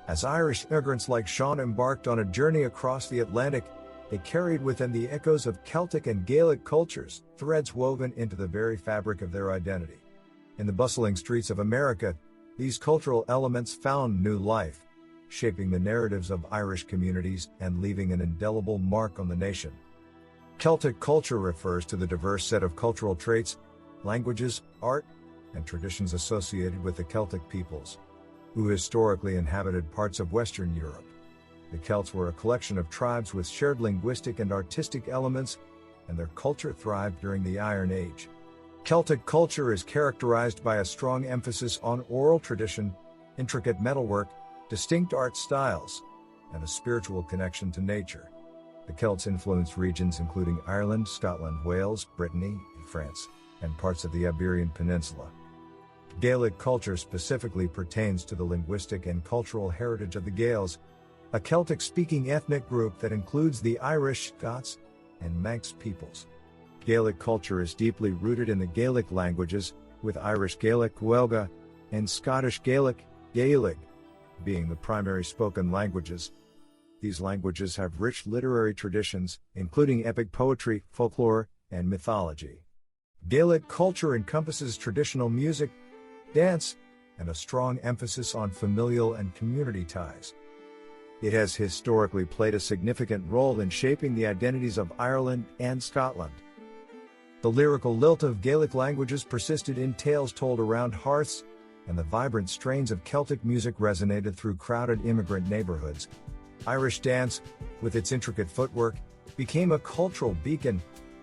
As Irish immigrants like Sean embarked on a journey across the Atlantic, they carried within the echoes of Celtic and Gaelic cultures, threads woven into the very fabric of their identity. In the bustling streets of America, these cultural elements found new life, shaping the narratives of Irish communities and leaving an indelible mark on the nation. Celtic culture refers to the diverse set of cultural traits, languages, art, and traditions associated with the Celtic peoples, who historically inhabited parts of Western Europe. The Celts were a collection of tribes with shared linguistic and artistic elements, and their culture thrived during the Iron Age. Celtic culture is characterized by a strong emphasis on oral tradition, intricate metalwork, distinct art styles, and a spiritual connection to nature. The Celts influenced regions including Ireland, Scotland, Wales, Brittany, France, and parts of the Iberian Peninsula. Gaelic culture specifically pertains to the linguistic and cultural heritage of the Gaels, a Celtic-speaking ethnic group that includes the Irish, Scots, and Manx peoples. Gaelic culture is deeply rooted in the Gaelic languages, with Irish Gaelic, Gaeilge, and Scottish Gaelic, Gaeilge, being the primary spoken languages. These languages have rich literary traditions, including epic poetry, folklore, and mythology. Gaelic culture encompasses traditional music, dance, and a strong emphasis on familial and community ties. It has historically played a significant role in shaping the identities of Ireland and Scotland. The lyrical lilt of Gaelic languages persisted in tales told around hearths, and the vibrant strains of Celtic music resonated through crowded immigrant neighborhoods. Irish dance, with its intricate footwork, became a cultural beacon,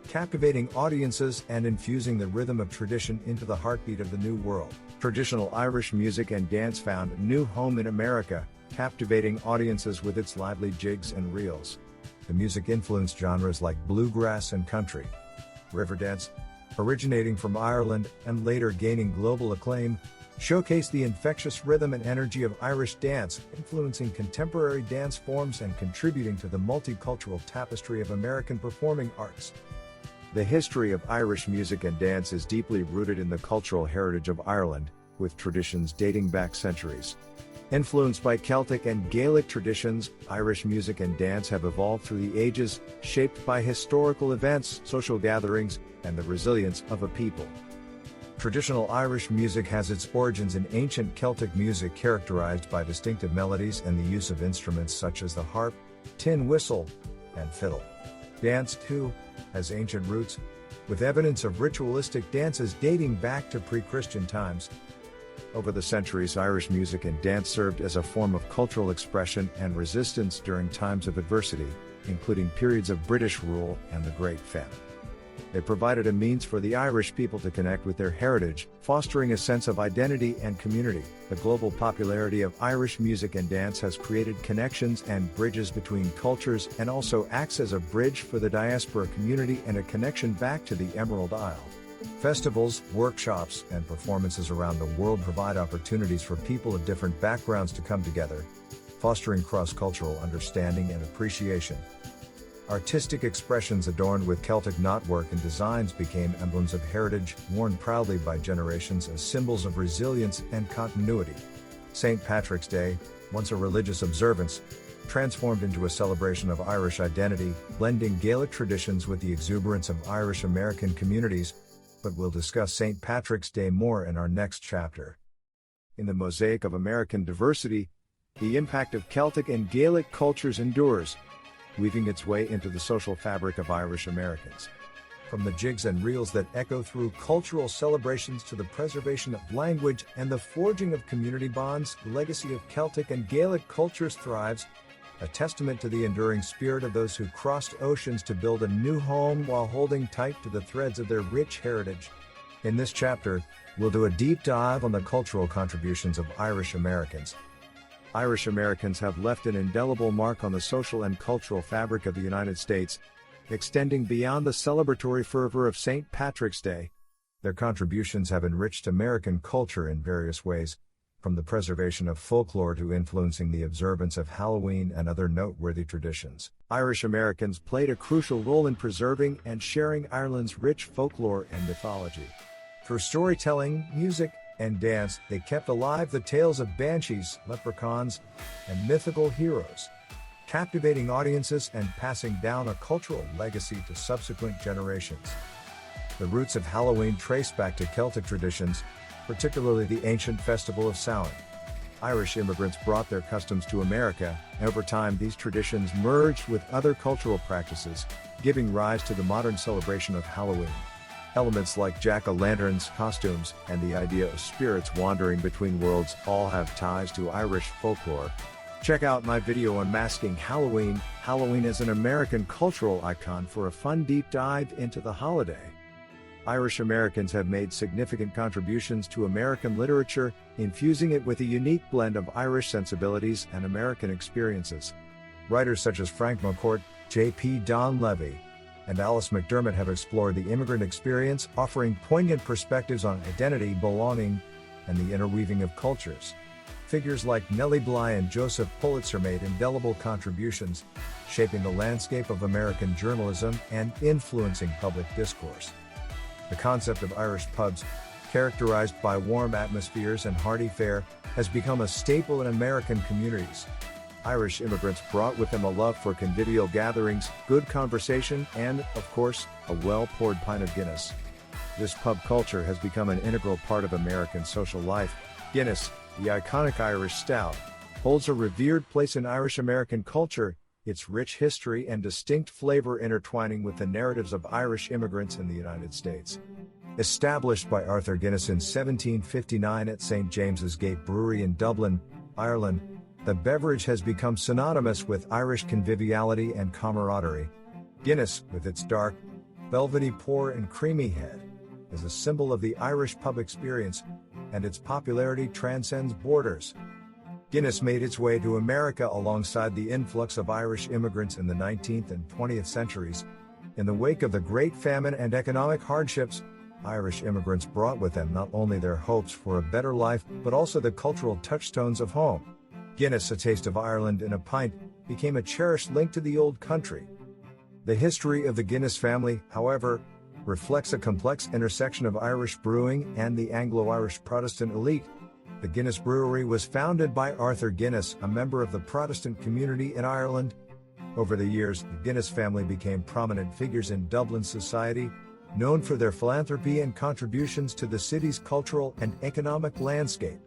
captivating audiences and infusing the rhythm of tradition into the heartbeat of the New World. Traditional Irish music and dance found a new home in America, captivating audiences with its lively jigs and reels. The music influenced genres like bluegrass and country. Riverdance, originating from Ireland and later gaining global acclaim, showcased the infectious rhythm and energy of Irish dance, influencing contemporary dance forms and contributing to the multicultural tapestry of American performing arts. The history of Irish music and dance is deeply rooted in the cultural heritage of Ireland, with traditions dating back centuries. Influenced by Celtic and Gaelic traditions, Irish music and dance have evolved through the ages, shaped by historical events, social gatherings, and the resilience of a people. Traditional Irish music has its origins in ancient Celtic music characterized by distinctive melodies and the use of instruments such as the harp, tin whistle, and fiddle. Dance, too, has ancient roots, with evidence of ritualistic dances dating back to pre-Christian times. Over the centuries, Irish music and dance served as a form of cultural expression and resistance during times of adversity, including periods of British rule and the Great Famine. They provided a means for the Irish people to connect with their heritage, fostering a sense of identity and community. The global popularity of Irish music and dance has created connections and bridges between cultures and also acts as a bridge for the diaspora community and a connection back to the Emerald Isle. Festivals, workshops, and performances around the world provide opportunities for people of different backgrounds to come together, fostering cross-cultural understanding and appreciation. Artistic expressions adorned with Celtic knotwork and designs became emblems of heritage, worn proudly by generations as symbols of resilience and continuity. St. Patrick's Day, once a religious observance, transformed into a celebration of Irish identity, blending Gaelic traditions with the exuberance of Irish American communities. But we'll discuss St. Patrick's Day more in our next chapter. In the mosaic of American diversity, the impact of Celtic and Gaelic cultures endures, weaving its way into the social fabric of Irish Americans. From the jigs and reels that echo through cultural celebrations to the preservation of language and the forging of community bonds, the legacy of Celtic and Gaelic cultures thrives, a testament to the enduring spirit of those who crossed oceans to build a new home while holding tight to the threads of their rich heritage. In this chapter, we'll do a deep dive on the cultural contributions of Irish Americans. Irish Americans have left an indelible mark on the social and cultural fabric of the United States, extending beyond the celebratory fervor of St. Patrick's Day. Their contributions have enriched American culture in various ways, from the preservation of folklore to influencing the observance of Halloween and other noteworthy traditions. Irish Americans played a crucial role in preserving and sharing Ireland's rich folklore and mythology. Through storytelling, music, and dance, they kept alive the tales of banshees, leprechauns, and mythical heroes, captivating audiences and passing down a cultural legacy to subsequent generations. The roots of Halloween trace back to Celtic traditions, particularly the ancient festival of Samhain. Irish immigrants brought their customs to America, and over time these traditions merged with other cultural practices, giving rise to the modern celebration of Halloween. Elements like jack-o'-lanterns, costumes, and the idea of spirits wandering between worlds all have ties to Irish folklore. Check out my video on masking Halloween. Halloween is an American cultural icon for a fun deep dive into the holiday. Irish Americans have made significant contributions to American literature, infusing it with a unique blend of Irish sensibilities and American experiences. Writers such as Frank McCourt, J.P. Donlevy, and Alice McDermott have explored the immigrant experience, offering poignant perspectives on identity, belonging, and the interweaving of cultures. Figures like Nellie Bly and Joseph Pulitzer made indelible contributions, shaping the landscape of American journalism and influencing public discourse. The concept of Irish pubs, characterized by warm atmospheres and hearty fare, has become a staple in American communities. Irish immigrants brought with them a love for convivial gatherings, good conversation, and, of course, a well-poured pint of Guinness. This pub culture has become an integral part of American social life. Guinness, the iconic Irish stout, holds a revered place in Irish American culture, its rich history and distinct flavor intertwining with the narratives of Irish immigrants in the United States. Established by Arthur Guinness in 1759 at St. James's Gate Brewery in Dublin, Ireland, the beverage has become synonymous with Irish conviviality and camaraderie. Guinness, with its dark, velvety pour and creamy head, is a symbol of the Irish pub experience, and its popularity transcends borders. Guinness made its way to America alongside the influx of Irish immigrants in the 19th and 20th centuries. In the wake of the Great Famine and economic hardships, Irish immigrants brought with them not only their hopes for a better life, but also the cultural touchstones of home. Guinness, a taste of Ireland in a pint, became a cherished link to the old country. The history of the Guinness family, however, reflects a complex intersection of Irish brewing and the Anglo-Irish Protestant elite. The Guinness Brewery was founded by Arthur Guinness, a member of the Protestant community in Ireland. Over the years, the Guinness family became prominent figures in Dublin society, known for their philanthropy and contributions to the city's cultural and economic landscape.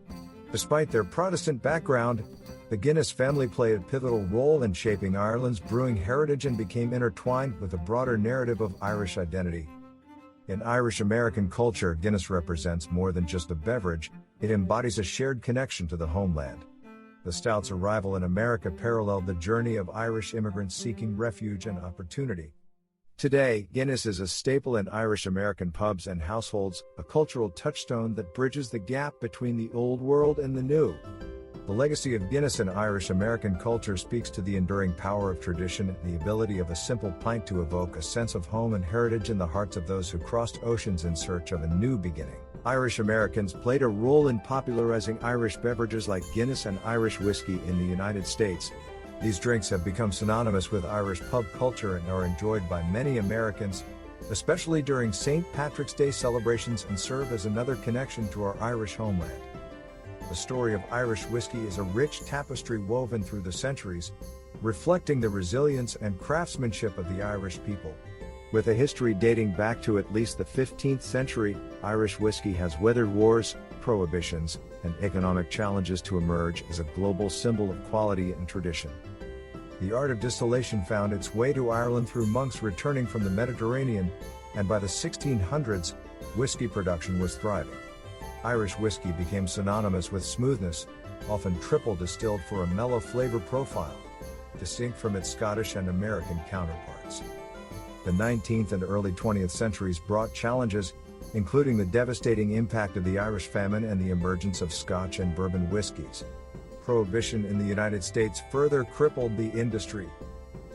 Despite their Protestant background, the Guinness family played a pivotal role in shaping Ireland's brewing heritage and became intertwined with the broader narrative of Irish identity. In Irish American culture, Guinness represents more than just a beverage, it embodies a shared connection to the homeland. The stout's arrival in America paralleled the journey of Irish immigrants seeking refuge and opportunity. Today, Guinness is a staple in Irish American pubs and households, a cultural touchstone that bridges the gap between the old world and the new. The legacy of Guinness in Irish American culture speaks to the enduring power of tradition and the ability of a simple pint to evoke a sense of home and heritage in the hearts of those who crossed oceans in search of a new beginning. Irish Americans played a role in popularizing Irish beverages like Guinness and Irish whiskey in the United States. These drinks have become synonymous with Irish pub culture and are enjoyed by many Americans, especially during St. Patrick's Day celebrations, and serve as another connection to our Irish homeland. The story of Irish whiskey is a rich tapestry woven through the centuries, reflecting the resilience and craftsmanship of the Irish people. With a history dating back to at least the 15th century, Irish whiskey has weathered wars, prohibitions, and economic challenges to emerge as a global symbol of quality and tradition. The art of distillation found its way to Ireland through monks returning from the Mediterranean, and by the 1600s, whiskey production was thriving. Irish whiskey became synonymous with smoothness, often triple distilled for a mellow flavor profile, distinct from its Scottish and American counterparts. The 19th and early 20th centuries brought challenges, including the devastating impact of the Irish famine and the emergence of Scotch and bourbon whiskies. Prohibition in the United States further crippled the industry.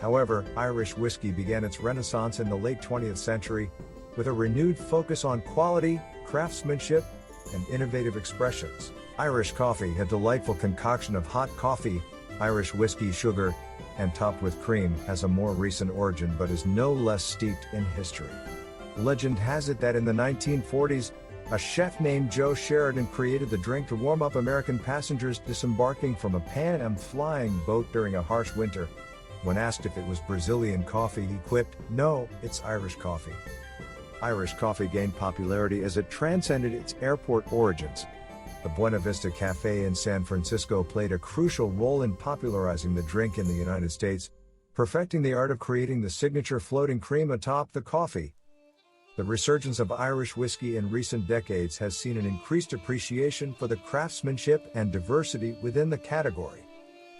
However, Irish whiskey began its renaissance in the late 20th century, with a renewed focus on quality, craftsmanship, and innovative expressions. Irish coffee, a delightful concoction of hot coffee, Irish whiskey, sugar, and topped with cream, has a more recent origin but is no less steeped in history. Legend has it that in the 1940s, A chef named Joe Sheridan created the drink to warm up American passengers disembarking from a Pan Am flying boat during a harsh winter. When asked if it was Brazilian coffee, he quipped, "No, it's Irish coffee." Irish coffee gained popularity as it transcended its airport origins. The Buena Vista Cafe in San Francisco played a crucial role in popularizing the drink in the United States, perfecting the art of creating the signature floating cream atop the coffee. The resurgence of Irish whiskey in recent decades has seen an increased appreciation for the craftsmanship and diversity within the category.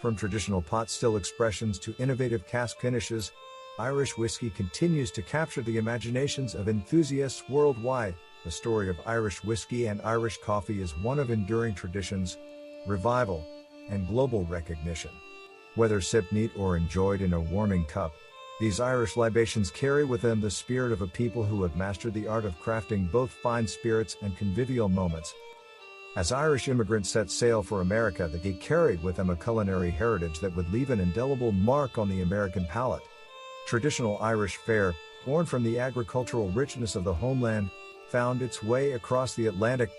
From traditional pot still expressions to innovative cask finishes, Irish whiskey continues to capture the imaginations of enthusiasts worldwide. The story of Irish whiskey and Irish coffee is one of enduring traditions, revival, and global recognition. Whether sipped neat or enjoyed in a warming cup, these Irish libations carry with them the spirit of a people who have mastered the art of crafting both fine spirits and convivial moments. As Irish immigrants set sail for America, they carried with them a culinary heritage that would leave an indelible mark on the American palate. Traditional Irish fare, born from the agricultural richness of the homeland, found its way across the Atlantic.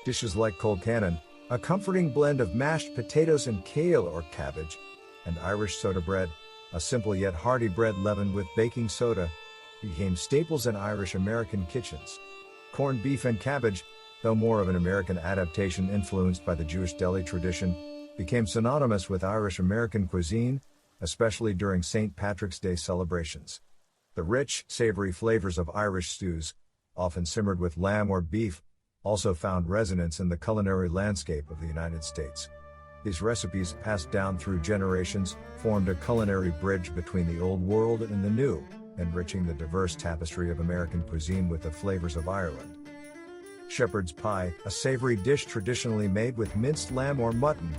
Dishes like cold cannon, a comforting blend of mashed potatoes and kale or cabbage, and Irish soda bread, a simple yet hearty bread leavened with baking soda, became staples in Irish American kitchens. Corned beef and cabbage, though more of an American adaptation influenced by the Jewish deli tradition, became synonymous with Irish American cuisine, especially during St. Patrick's Day celebrations. The rich, savory flavors of Irish stews, often simmered with lamb or beef, also found resonance in the culinary landscape of the United States. These recipes, passed down through generations, formed a culinary bridge between the old world and the new, enriching the diverse tapestry of American cuisine with the flavors of Ireland. Shepherd's pie, a savory dish traditionally made with minced lamb or mutton,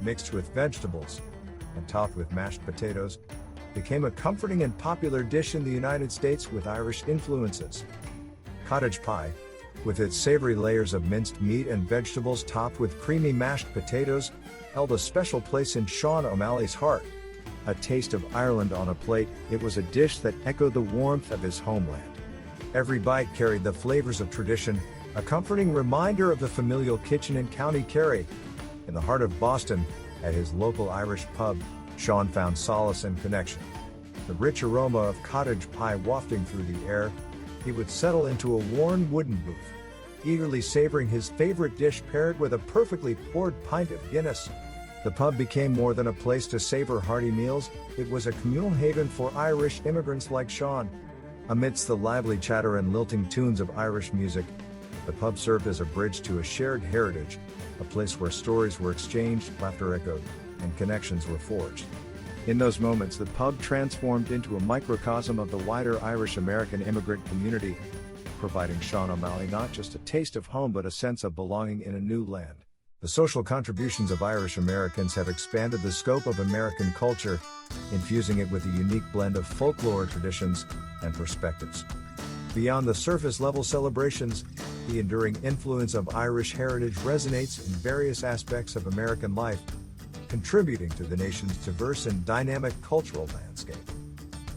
mixed with vegetables, and topped with mashed potatoes, became a comforting and popular dish in the United States with Irish influences. Cottage pie, with its savory layers of minced meat and vegetables topped with creamy mashed potatoes, held a special place in Sean O'Malley's heart. A taste of Ireland on a plate, it was a dish that echoed the warmth of his homeland. Every bite carried the flavors of tradition, a comforting reminder of the familial kitchen in County Kerry. In the heart of Boston, at his local Irish pub, Sean found solace and connection. The rich aroma of cottage pie wafting through the air, he would settle into a worn wooden booth, eagerly savoring his favorite dish paired with a perfectly poured pint of Guinness. The pub became more than a place to savor hearty meals, it was a communal haven for Irish immigrants like Sean. Amidst the lively chatter and lilting tunes of Irish music, the pub served as a bridge to a shared heritage, a place where stories were exchanged, laughter echoed, and connections were forged. In those moments, the pub transformed into a microcosm of the wider Irish American immigrant community, providing Sean O'Malley not just a taste of home but a sense of belonging in a new land. The social contributions of Irish Americans have expanded the scope of American culture, infusing it with a unique blend of folklore traditions and perspectives. Beyond the surface-level celebrations, the enduring influence of Irish heritage resonates in various aspects of American life, contributing to the nation's diverse and dynamic cultural landscape.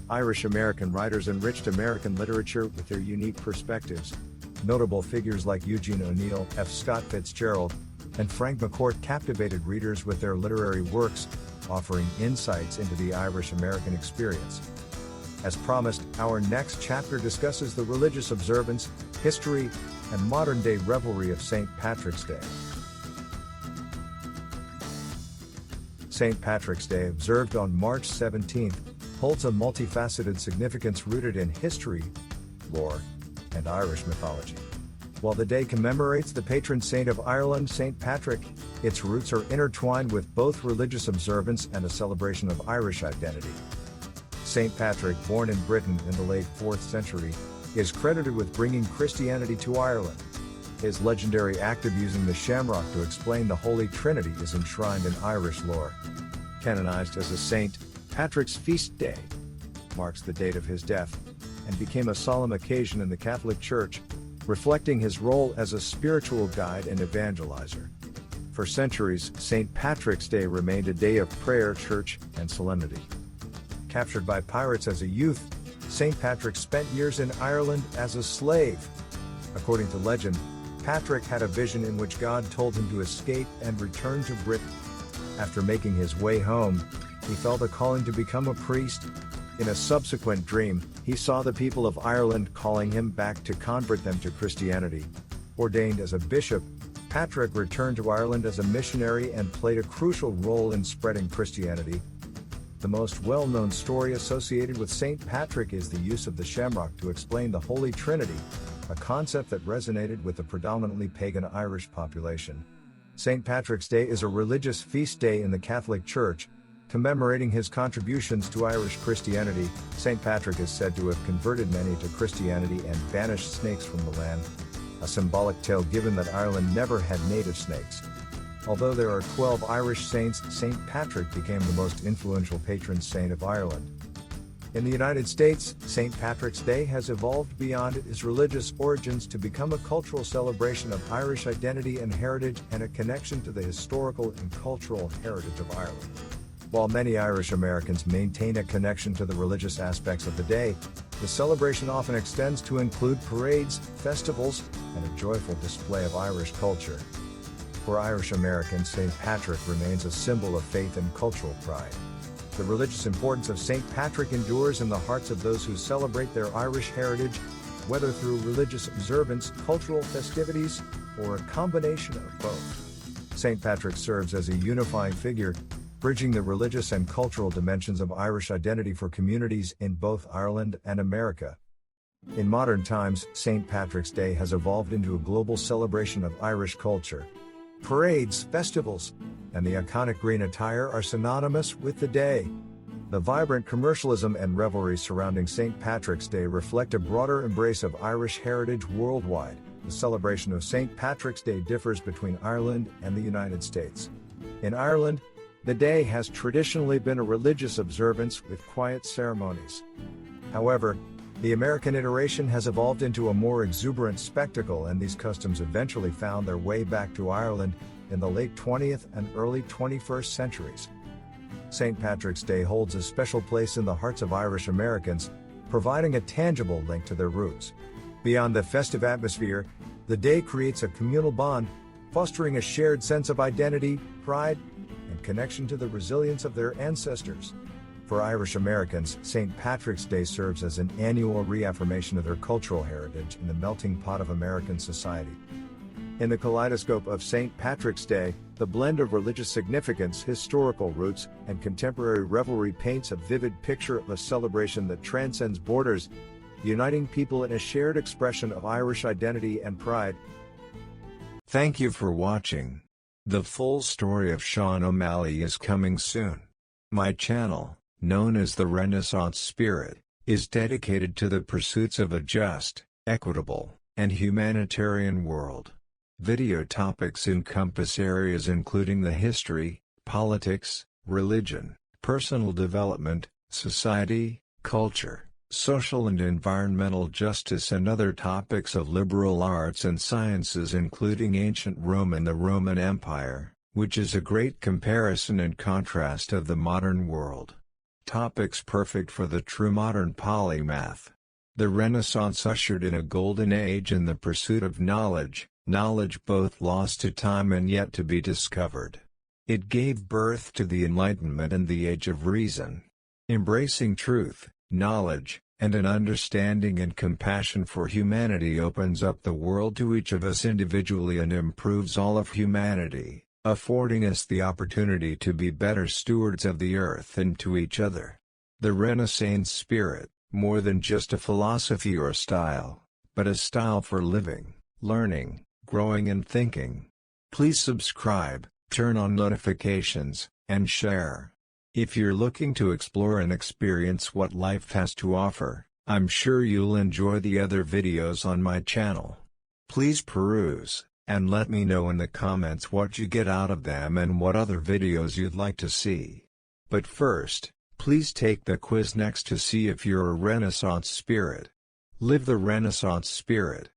Irish American writers enriched American literature with their unique perspectives. Notable figures like Eugene O'Neill, F. Scott Fitzgerald, and Frank McCourt captivated readers with their literary works, offering insights into the Irish American experience. As promised, our next chapter discusses the religious observance, history, and modern-day revelry of St. Patrick's Day. St. Patrick's Day, observed on March 17th, holds a multifaceted significance rooted in history, lore, and Irish mythology. While the day commemorates the patron saint of Ireland, St. Patrick, its roots are intertwined with both religious observance and a celebration of Irish identity. St. Patrick, born in Britain in the late 4th century, is credited with bringing Christianity to Ireland. His legendary act of using the shamrock to explain the Holy Trinity is enshrined in Irish lore. Canonized as a saint, Patrick's feast day marks the date of his death, and became a solemn occasion in the Catholic Church, reflecting his role as a spiritual guide and evangelizer. For centuries, St. Patrick's Day remained a day of prayer, church, and solemnity. Captured by pirates as a youth, St. Patrick spent years in Ireland as a slave. According to legend, Patrick had a vision in which God told him to escape and return to Britain. After making his way home, he felt a calling to become a priest. In a subsequent dream, he saw the people of Ireland calling him back to convert them to Christianity. Ordained as a bishop, Patrick returned to Ireland as a missionary and played a crucial role in spreading Christianity. The most well-known story associated with St. Patrick is the use of the shamrock to explain the Holy Trinity, a concept that resonated with the predominantly pagan Irish population. St. Patrick's Day is a religious feast day in the Catholic Church, commemorating his contributions to Irish Christianity. St. Patrick is said to have converted many to Christianity and banished snakes from the land, a symbolic tale given that Ireland never had native snakes. Although there are 12 Irish saints, St. Patrick became the most influential patron saint of Ireland. In the United States, St. Patrick's Day has evolved beyond its religious origins to become a cultural celebration of Irish identity and heritage and a connection to the historical and cultural heritage of Ireland. While many Irish Americans maintain a connection to the religious aspects of the day, the celebration often extends to include parades, festivals, and a joyful display of Irish culture. For Irish Americans, St. Patrick remains a symbol of faith and cultural pride. The religious importance of St. Patrick endures in the hearts of those who celebrate their Irish heritage, whether through religious observance, cultural festivities, or a combination of both. St. Patrick serves as a unifying figure, bridging the religious and cultural dimensions of Irish identity for communities in both Ireland and America. In modern times, St. Patrick's Day has evolved into a global celebration of Irish culture. Parades, festivals, and the iconic green attire are synonymous with the day. The vibrant commercialism and revelry surrounding St. Patrick's Day reflect a broader embrace of Irish heritage worldwide. The celebration of St. Patrick's Day differs between Ireland and the United States. In Ireland, the day has traditionally been a religious observance with quiet ceremonies. However, the American iteration has evolved into a more exuberant spectacle, and these customs eventually found their way back to Ireland in the late 20th and early 21st centuries. St. Patrick's Day holds a special place in the hearts of Irish Americans, providing a tangible link to their roots. Beyond the festive atmosphere, the day creates a communal bond, fostering a shared sense of identity, pride, and connection to the resilience of their ancestors. For Irish Americans, St. Patrick's Day serves as an annual reaffirmation of their cultural heritage in the melting pot of American society. In the kaleidoscope of St. Patrick's Day, the blend of religious significance, historical roots, and contemporary revelry paints a vivid picture of a celebration that transcends borders, uniting people in a shared expression of Irish identity and pride. Thank you for watching. The full story of Sean O'Malley is coming soon. My channel, known as the Renaissance Spirit, is dedicated to the pursuits of a just, equitable, and humanitarian world. Video topics encompass areas including the history, politics, religion, personal development, society, culture, social and environmental justice, and other topics of liberal arts and sciences, including ancient Rome and the Roman Empire, which is a great comparison and contrast of the modern world. Topics perfect for the true modern polymath. The Renaissance ushered in a golden age in the pursuit of knowledge both lost to time and yet to be discovered. It gave birth to the Enlightenment and the Age of Reason. Embracing truth, knowledge, and an understanding and compassion for humanity opens up the world to each of us individually and improves all of humanity, affording us the opportunity to be better stewards of the earth and to each other. The Renaissance spirit, more than just a philosophy or style, but a style for living, learning, growing and thinking. Please subscribe, turn on notifications, and share. If you're looking to explore and experience what life has to offer, I'm sure you'll enjoy the other videos on my channel. Please peruse, and let me know in the comments what you get out of them and what other videos you'd like to see. But first, please take the quiz next to see if you're a Renaissance spirit. Live the Renaissance spirit.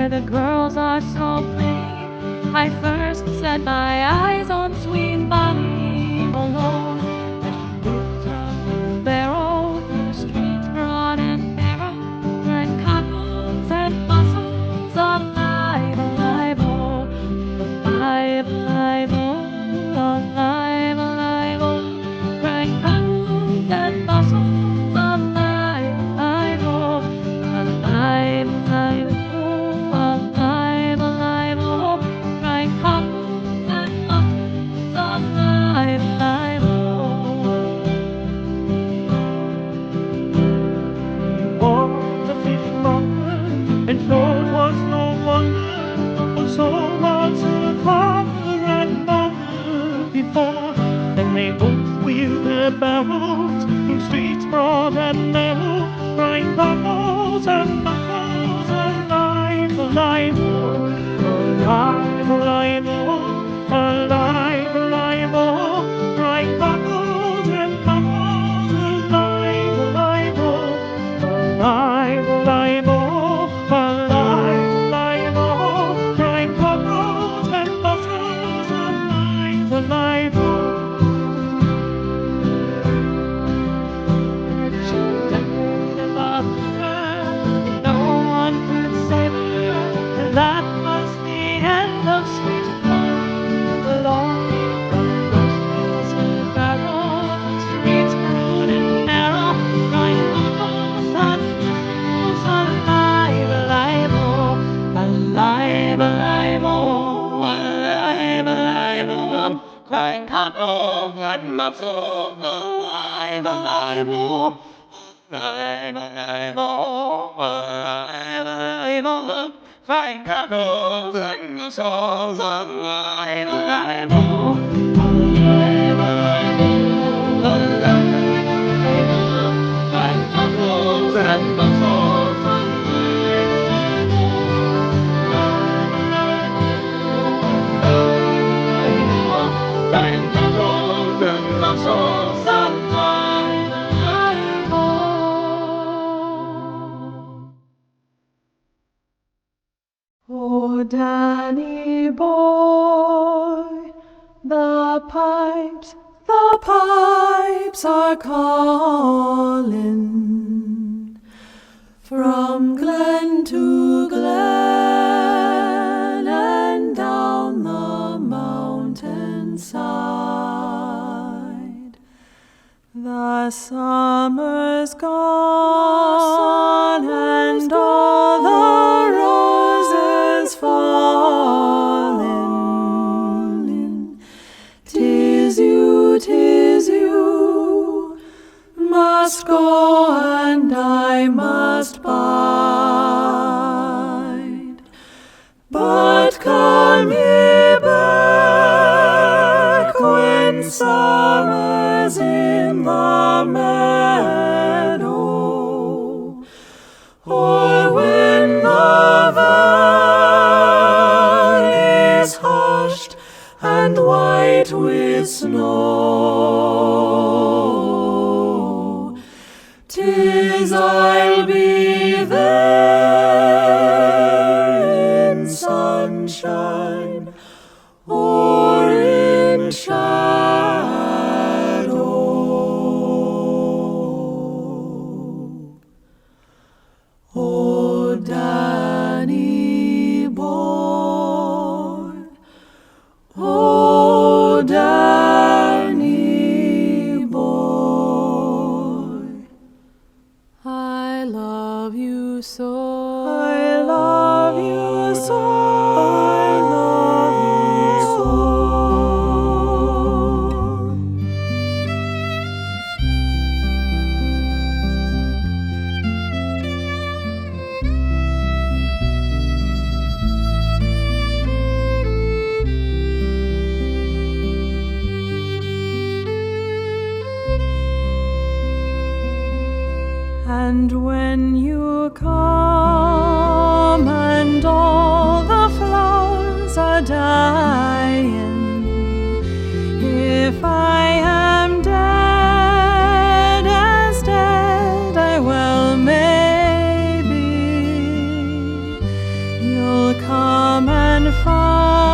where the girls are so pretty. I first set my eyes on sweet Bonnie alone. As she moves her barrow through the streets broad and narrow, where couples and bustles alive, alive, oh, alive, alive, oh, alive, alive, oh, where couples and bustles alive, alive, oh, alive, alive, oh, alive, alive, oh, where couples and bustles alive, alive, oh. Was a fishmonger, and so was no wonder, for so was her father and mother before. Then they both wheeled their barrows in streets broad and narrow, crying bubbles and bubbles, alive, alive, oh, alive, alive, oh, alive, alive, oh, crying bubbles and bubbles, alive, alive, oh, alive, alive, oh, alive, alive, oh, crying bubbles and bubbles, alive, alive, oh. She died above her, no one could save her, and that was the end of sweet Bonnie alone. From Brussels to Barrow, streets broad and narrow, crying bubbles and bubbles, alive, alive, oh, alive, alive, oh, alive, alive, oh, crying bubbles and bubbles, alive, alive, oh. Alive, alive, oh, alive, alive, oh, crying bubbles and bubbles, alive, alive, oh, alive, alive, oh, alive, alive, oh, crying bubbles and bubbles, alive, alive, oh, alive, alive, oh, crying bubbles and bubbles, alive, alive, oh. Oh, Danny boy, the pipes are calling from glen to glen and down the mountainside. The summer's gone and all the roses falling. 'Tis you, must go and I must bide. But come ye back when summer's in the meadow, or when the valley's hushed and white with snow. 'Tis I'll be there in sunshine or in shadow. Oh, Danny boy, oh, Danny boy, I love you so, I love you so, I love you so. And when you come and all the flowers are dying, if I am dead as dead I well may be, you'll come and find.